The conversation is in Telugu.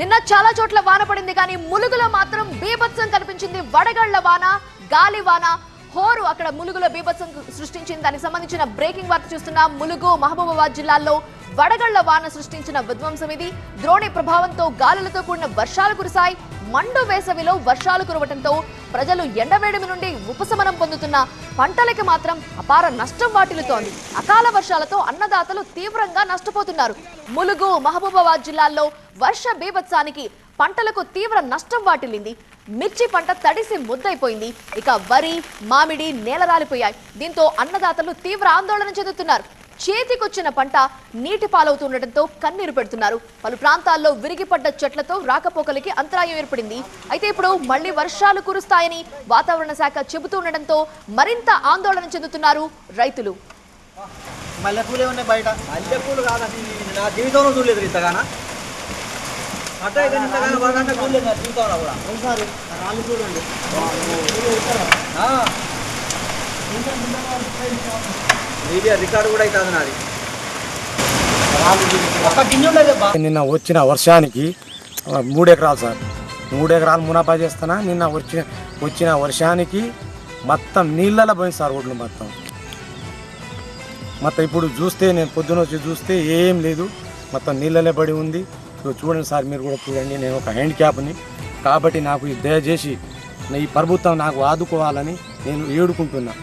నిన్న చాలా చోట్ల వాన పడింది కానీ ములుగులో మాత్రం బీభత్సం కనిపించింది. వడగళ్ల వాన, గాలి వాన, హోరు అక్కడ ములుగులో బీభత్సం సృష్టించింది. దానికి సంబంధించిన బ్రేకింగ్ వార్త చూస్తున్నాం. ములుగు, మహబూబాబాద్ జిల్లాల్లో వడగళ్ల వాన సృష్టించిన విధ్వంసం ఇది. ద్రోణి ప్రభావంతో గాలులతో కూడిన వర్షాలు కురిశాయి. మండు వేసవిలో వర్షాలు కురవటంతో ప్రజలు ఎండవేడిమి నుండి ఉపశమనం పొందుతున్న పంటలకి మాత్రం అపార నష్టం వాటిల్లుతోంది. అకాల వర్షాలతో అన్నదాతలు తీవ్రంగా నష్టపోతున్నారు. ములుగు, మహబూబాబాద్ జిల్లాల్లో వర్ష బీభత్సానికి పంటలకు తీవ్ర నష్టం వాటిల్లింది. మిర్చి పంట తడిసి ముద్దైపోయింది. ఇక వరి, మామిడి నేలరాలిపోయాయి. దీంతో అన్నదాతలు తీవ్ర ఆందోళన చెందుతున్నారు. చేతికొచ్చిన పంట నీటి పాలవుతుండటంతో కన్నీరు పెడుతున్నారు. పలు ప్రాంతాల్లో విరిగిపడ్డ చెట్లతో రాకపోకలకి అంతరాయం ఏర్పడింది. అయితే ఇప్పుడు మళ్లీ వర్షాలు కురుస్తాయని వాతావరణ శాఖ చెబుతుండటంతో మరింత ఆందోళన చెందుతున్నారు రైతులు. మల్లెపూలు ఏమన్నా బయట మల్లెపూలు కాదండి, నా జీవితంలో చూడలేదు ఇంతగానా. జీవితంలో కూడా ఒకసారి రాళ్ళు చూడండి. రికార్డు కూడా అవుతుంది నాది. నిన్న వచ్చిన వర్షానికి 3 ఎకరాలు సార్, 3 ఎకరాలు మునాఫా చేస్తానా. నిన్న వచ్చిన వర్షానికి మొత్తం నీళ్ళలో పోయింది సార్. ఒడ్లు మొత్తం ఇప్పుడు చూస్తే, నేను పొద్దున వచ్చి చూస్తే ఏం లేదు, మొత్తం నీళ్ళలో పడి ఉంది. చూడండి సార్, మీరు కూడా చూడండి. నేను ఒక హ్యాండ్ క్యాప్ని కాబట్టి నాకు దయచేసి ఈ ప్రభుత్వం నాకు ఆదుకోవాలని నేను ఏడుకుంటున్నా.